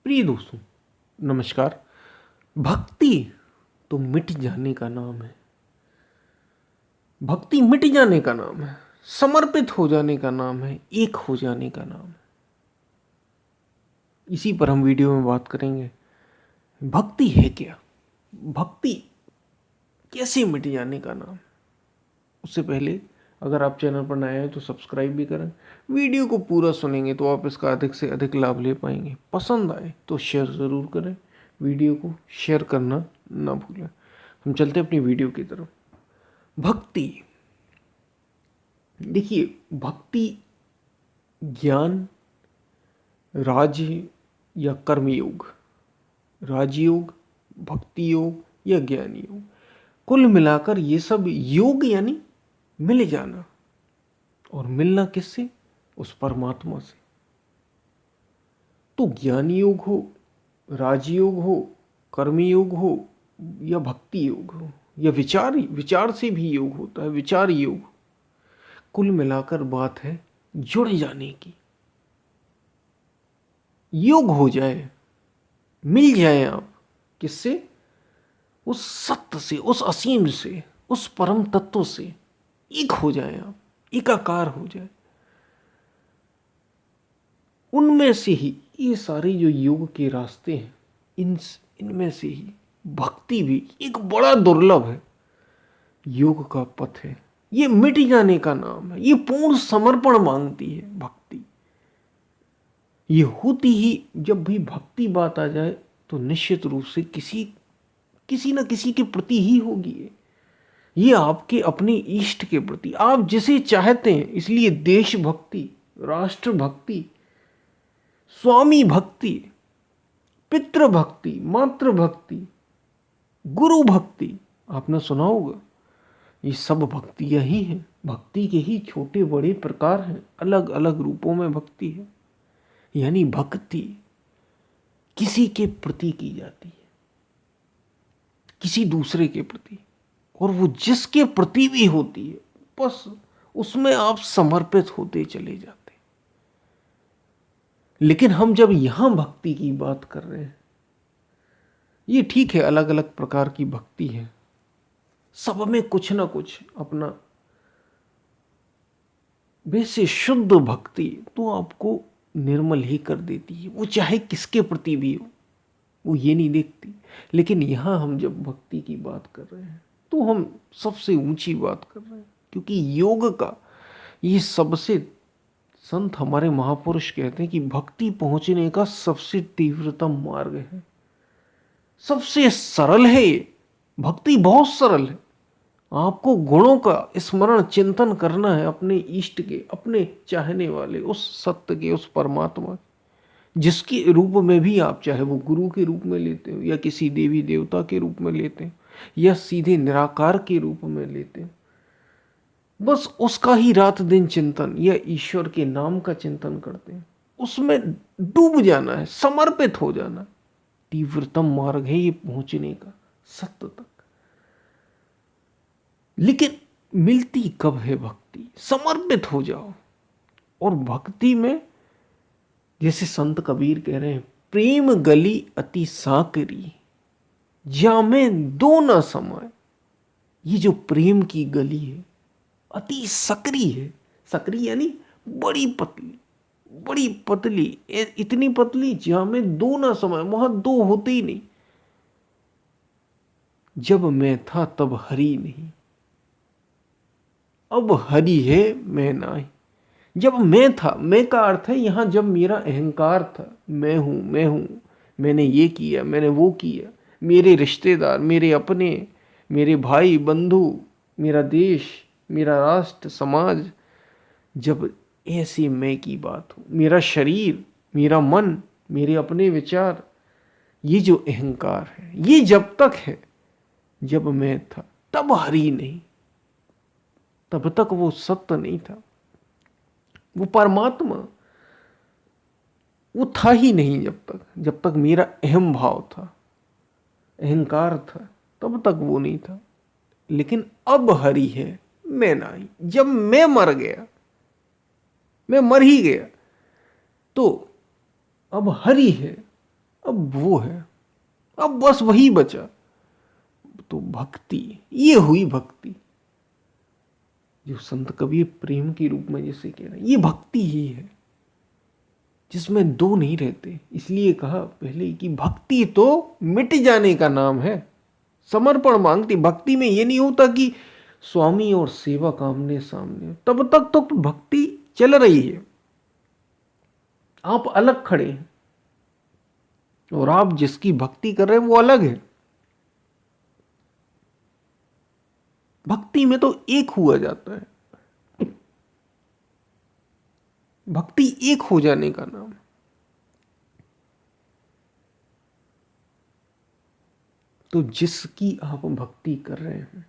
प्रिय दोस्तों, नमस्कार। भक्ति तो मिट जाने का नाम है। भक्ति मिट जाने का नाम है, समर्पित हो जाने का नाम है, एक हो जाने का नाम है। इसी पर हम वीडियो में बात करेंगे। भक्ति है क्या? भक्ति कैसे मिट जाने का नाम? उससे पहले अगर आप चैनल पर नए हैं तो सब्सक्राइब भी करें। वीडियो को पूरा सुनेंगे तो आप इसका अधिक से अधिक लाभ ले पाएंगे। पसंद आए तो शेयर ज़रूर करें। वीडियो को शेयर करना ना भूलें। हम चलते हैं अपनी वीडियो की तरफ। भक्ति, देखिए, भक्ति ज्ञान, राज्य या कर्मयोग, राजयोग, भक्ति योग या ज्ञान योग, कुल मिलाकर ये सब योग यानी मिल जाना। और मिलना किससे? उस परमात्मा से। तो ज्ञान योग हो, राजयोग हो, कर्मयोग हो या भक्ति योग हो या विचार से भी योग होता है, विचार योग। कुल मिलाकर बात है जुड़ जाने की। योग हो जाए, मिल जाए आप किससे? उस सत्य से, उस असीम से, उस परम तत्व से एक हो जाए आप, एकाकार हो जाए। उनमें से ही ये सारे जो योग के रास्ते हैं, इनमें से ही भक्ति भी एक बड़ा दुर्लभ है। योग का पथ है, ये मिट जाने का नाम है, ये पूर्ण समर्पण मांगती है भक्ति। ये होती ही, जब भी भक्ति बात आ जाए तो निश्चित रूप से किसी न किसी के प्रति ही होगी। ये आपके अपने इष्ट के प्रति, आप जिसे चाहते हैं। इसलिए देशभक्ति, राष्ट्र भक्ति, स्वामी भक्ति, पितृ भक्ति, मातृ भक्ति, गुरु भक्ति, आपने सुना होगा। ये सब भक्तियां ही हैं। भक्ति के ही छोटे बड़े प्रकार हैं, अलग अलग रूपों में भक्ति है। यानी भक्ति किसी के प्रति की जाती है, किसी दूसरे के प्रति, और वो जिसके प्रति भी होती है, बस उसमें आप समर्पित होते चले जाते। लेकिन हम जब यहां भक्ति की बात कर रहे हैं, ये ठीक है, अलग अलग प्रकार की भक्ति है, सब में कुछ ना कुछ अपना। वैसे शुद्ध भक्ति तो आपको निर्मल ही कर देती है, वो चाहे किसके प्रति भी हो, वो ये नहीं देखती। लेकिन यहां हम जब भक्ति की बात कर रहे हैं तो हम सबसे ऊंची बात कर रहे हैं, क्योंकि योग का ये सबसे, संत हमारे महापुरुष कहते हैं कि भक्ति पहुंचने का सबसे तीव्रतम मार्ग है, सबसे सरल है ये। भक्ति बहुत सरल है। आपको गुणों का स्मरण चिंतन करना है, अपने इष्ट के, अपने चाहने वाले उस सत्य के, उस परमात्मा के, जिसके रूप में भी आप, चाहे वो गुरु के रूप में लेते हो या किसी देवी देवता के रूप में लेते हो या सीधे निराकार के रूप में लेते हो, बस उसका ही रात दिन चिंतन या ईश्वर के नाम का चिंतन करते हैं। उसमें डूब जाना है, समर्पित हो जाना। तीव्रतम मार्ग है ये पहुंचने का सत्य तक। लेकिन मिलती कब है भक्ति? समर्पित हो जाओ। और भक्ति में, जैसे संत कबीर कह रहे हैं, प्रेम गली अति साकरी, जामे दो न समाए। ये जो प्रेम की गली है, अति सकरी है। सकरी यानी बड़ी पतली, बड़ी पतली, इतनी पतली जामे दो ना समाए, वहां दो होते ही नहीं। जब मैं था तब हरि नहीं, अब हरि है मैं नाही। जब मैं था, मैं का अर्थ है यहां जब मेरा अहंकार था, मैं हूं, मैंने ये किया, मैंने वो किया, मेरे रिश्तेदार, मेरे अपने, मेरे भाई बंधु, मेरा देश, मेरा राष्ट्र, समाज, जब ऐसी मैं की बात हो, मेरा शरीर, मेरा मन, मेरे अपने विचार, ये जो अहंकार है, ये जब तक है, जब मैं था तब हरि नहीं, तब तक वो सत्य नहीं था, वो परमात्मा वो था ही नहीं। जब तक मेरा अहम भाव था, अहंकार था, तब तक वो नहीं था। लेकिन अब हरि है मैं नहीं। जब मैं मर गया, मैं मर ही गया, तो अब हरि है, अब वो है, अब बस वही बचा। तो भक्ति, ये हुई भक्ति, जो संत कबीर प्रेम के रूप में जिसे कह रहे हैं, ये भक्ति ही है जिसमें दो नहीं रहते। इसलिए कहा पहले कि भक्ति तो मिट जाने का नाम है, समर्पण मांगती। भक्ति में ये नहीं होता कि स्वामी और सेवक आमने सामने, तब तक तो भक्ति चल रही है, आप अलग खड़े हैं और आप जिसकी भक्ति कर रहे हैं वो अलग है। भक्ति में तो एक हुआ जाता है, भक्ति एक हो जाने का नाम है। तो जिसकी आप भक्ति कर रहे हैं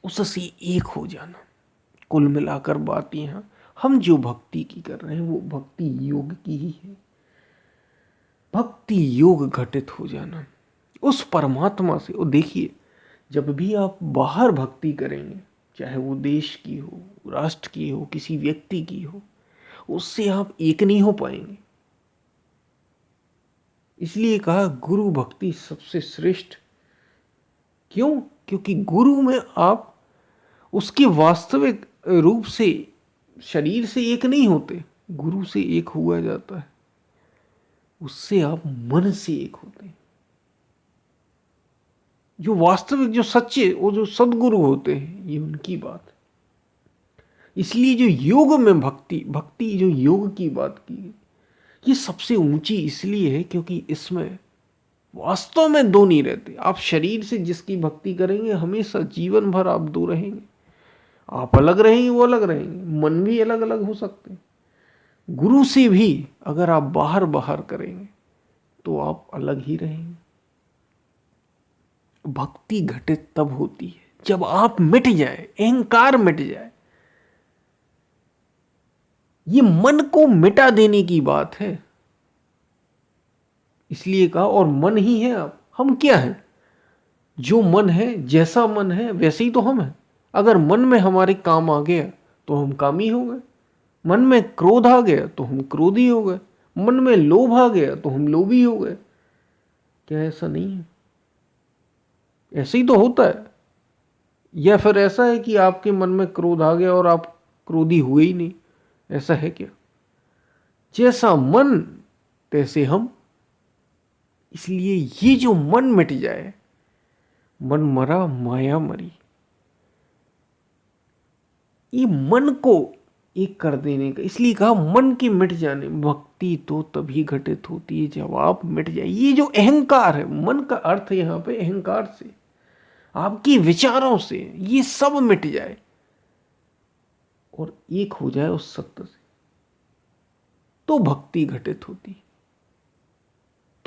उससे एक हो जाना। कुल मिलाकर बात यहां, हम जो भक्ति की कर रहे हैं वो भक्ति योग की ही है। भक्ति योग घटित हो जाना उस परमात्मा से। और देखिए, जब भी आप बाहर भक्ति करेंगे, चाहे वो देश की हो, राष्ट्र की हो, किसी व्यक्ति की हो, उससे आप एक नहीं हो पाएंगे। इसलिए कहा गुरु भक्ति सबसे श्रेष्ठ। क्यों? क्योंकि गुरु में आप उसके वास्तविक रूप से शरीर से एक नहीं होते, गुरु से एक हुआ जाता है, उससे आप मन से एक होते हैं। जो वास्तविक, जो सच्चे, वो जो सदगुरु होते हैं, ये उनकी बात है। इसलिए जो योग में भक्ति, भक्ति जो योग की बात की, ये सबसे ऊंची इसलिए है क्योंकि इसमें वास्तव में दो नहीं रहते। आप शरीर से जिसकी भक्ति करेंगे हमेशा जीवन भर आप दो रहेंगे, आप अलग रहेंगे, वो अलग रहेंगे, मन भी अलग अलग हो सकते हैं। गुरु से भी अगर आप बाहर बाहर करेंगे तो आप अलग ही रहेंगे। भक्ति घटित तब होती है जब आप मिट जाए, अहंकार मिट जाए। ये मन को मिटा देने की बात है। इसलिए कहा और मन ही है आप। हम क्या हैं? जो मन है, जैसा मन है वैसे ही तो हम हैं। अगर मन में हमारे काम आ गया तो हम कामी हो गए, मन में क्रोध आ गया तो हम क्रोधी हो गए, मन में लोभ आ गया तो हम लोभी हो गए। क्या ऐसा नहीं है? ऐसे ही तो होता है। या फिर ऐसा है कि आपके मन में क्रोध आ गया और आप क्रोधी हुए ही नहीं? ऐसा है क्या? जैसा मन तैसे हम। इसलिए ये जो मन मिट जाए, मन मरा माया मरी, ये मन को एक कर देने का। इसलिए कहा मन के मिट जाने। भक्ति तो तभी घटित होती है जब आप मिट जाए ये जो अहंकार है। मन का अर्थ यहां पे अहंकार से, आपके विचारों से, ये सब मिट जाए और एक हो जाए उस सत्य से, तो भक्ति घटित होती,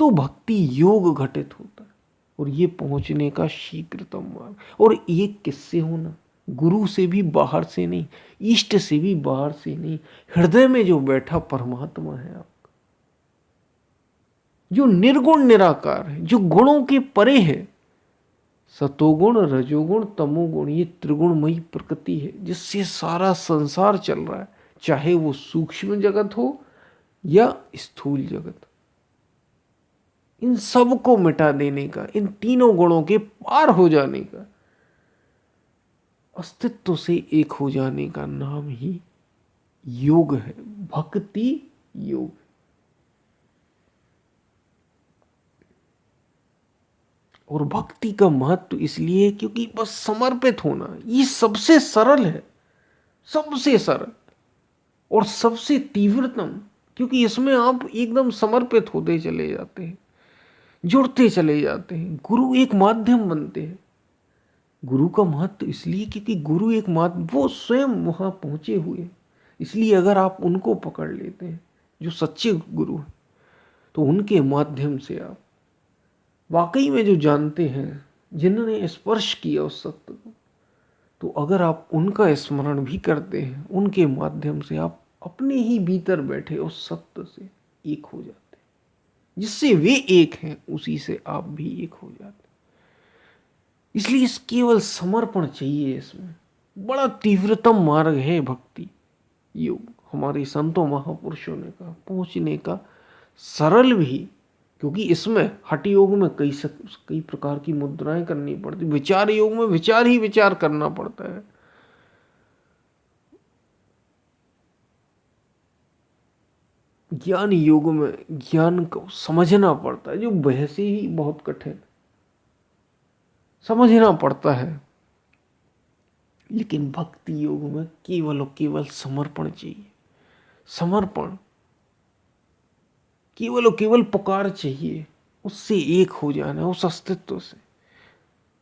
तो भक्ति योग घटित होता है। और ये पहुंचने का शीघ्रतम मार्ग। और एक किससे होना? गुरु से भी बाहर से नहीं, इष्ट से भी बाहर से नहीं, हृदय में जो बैठा परमात्मा है आपका, जो निर्गुण निराकार है, जो गुणों के परे है। सतोगुण, रजोगुण, तमोगुण, ये त्रिगुणमयी प्रकृति है जिससे सारा संसार चल रहा है, चाहे वो सूक्ष्म जगत हो या स्थूल जगत। इन सब को मिटा देने का, इन तीनों गुणों के पार हो जाने का, अस्तित्व से एक हो जाने का नाम ही योग है, भक्ति योग। और भक्ति का महत्व इसलिए क्योंकि बस समर्पित होना ये सबसे सरल है, सबसे सरल और सबसे तीव्रतम। क्योंकि इसमें आप एकदम समर्पित होते चले जाते हैं, जुड़ते चले जाते हैं। गुरु एक माध्यम बनते हैं। गुरु का महत्व इसलिए क्योंकि गुरु एक माध्यम, वो स्वयं वहां पहुंचे हुए। इसलिए अगर आप उनको पकड़ लेते हैं जो सच्चे गुरु हैं, तो उनके माध्यम से आप वाकई में जो जानते हैं, जिन्होंने स्पर्श किया उस सत्य को, तो अगर आप उनका स्मरण भी करते हैं, उनके माध्यम से आप अपने ही भीतर बैठे उस सत्य से एक हो जाते हैं। जिससे वे एक हैं उसी से आप भी एक हो जाते हैं। इसलिए इस केवल समर्पण चाहिए। इसमें बड़ा तीव्रतम मार्ग है भक्ति योग। हमारे संतों महापुरुषों ने कहा पहुंचने का सरल भी, क्योंकि इसमें हठ योग में कई प्रकार की मुद्राएं करनी पड़ती, विचार योग में विचार ही विचार करना पड़ता है। ज्ञान योग में ज्ञान को समझना पड़ता है, जो वैसे ही बहुत कठिन, समझना पड़ता है। लेकिन भक्ति योग में केवल और केवल समर्पण चाहिए, समर्पण, केवल और केवल पुकार चाहिए, उससे एक हो जाना, उस अस्तित्व से।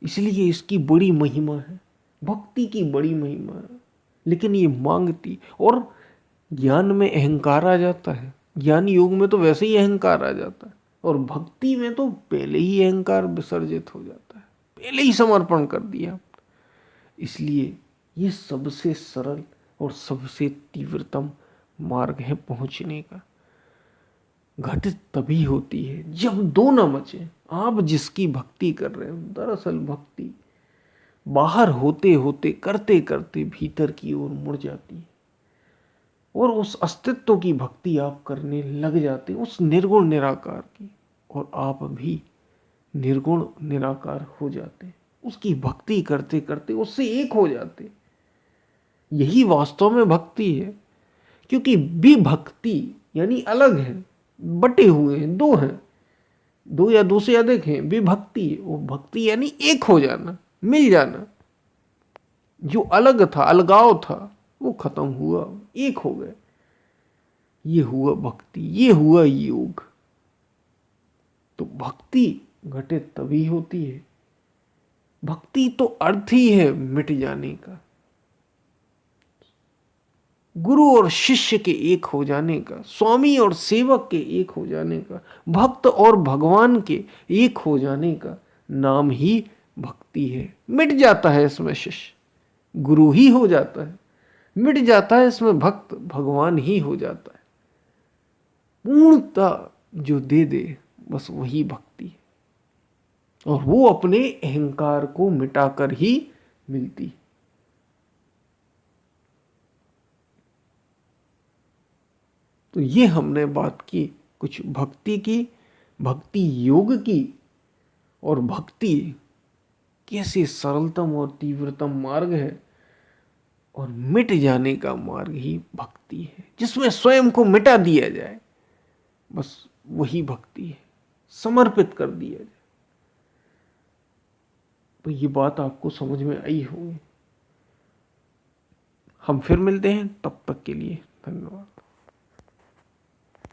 इसलिए इसकी बड़ी महिमा है, भक्ति की बड़ी महिमा है। लेकिन ये मांगती, और ज्ञान में अहंकार आ जाता है, ज्ञान योग में तो वैसे ही अहंकार आ जाता है, और भक्ति में तो पहले ही अहंकार विसर्जित हो जाता है, पहले ही समर्पण कर दिया। इसलिए ये सबसे सरल और सबसे तीव्रतम मार्ग है पहुंचने का। घटित तभी होती है जब दो न मचे। आप जिसकी भक्ति कर रहे हो, दरअसल भक्ति बाहर होते होते, करते करते भीतर की ओर मुड़ जाती है, और उस अस्तित्व की भक्ति आप करने लग जाते, उस निर्गुण निराकार की, और आप भी निर्गुण निराकार हो जाते, उसकी भक्ति करते करते उससे एक हो जाते। यही वास्तव में भक्ति है। क्योंकि विभक्ति यानी अलग है, बटे हुए हैं, दो हैं, दो या दो से अधिक हैं, विभक्ति, वो भक्ति यानी एक हो जाना, मिल जाना। जो अलग था, अलगाव था, वो खत्म हुआ, एक हो गए। ये हुआ भक्ति, ये हुआ योग। तो भक्ति घटित तभी होती है, भक्ति तो अर्थ ही है मिट जाने का, गुरु और शिष्य के एक हो जाने का, स्वामी और सेवक के एक हो जाने का, भक्त और भगवान के एक हो जाने का नाम ही भक्ति है। मिट जाता है इसमें शिष्य, गुरु ही हो जाता है, मिट जाता है इसमें भक्त, भगवान ही हो जाता है। पूर्णता जो दे दे बस वही भक्ति है, और वो अपने अहंकार को मिटाकर ही मिलती है। तो ये हमने बात की कुछ भक्ति की, भक्ति योग की, और भक्ति कैसे सरलतम और तीव्रतम मार्ग है, और मिट जाने का मार्ग ही भक्ति है, जिसमें स्वयं को मिटा दिया जाए, बस वही भक्ति है, समर्पित कर दिया जाए। तो ये बात आपको समझ में आई होगी। हम फिर मिलते हैं, तब तक के लिए धन्यवाद।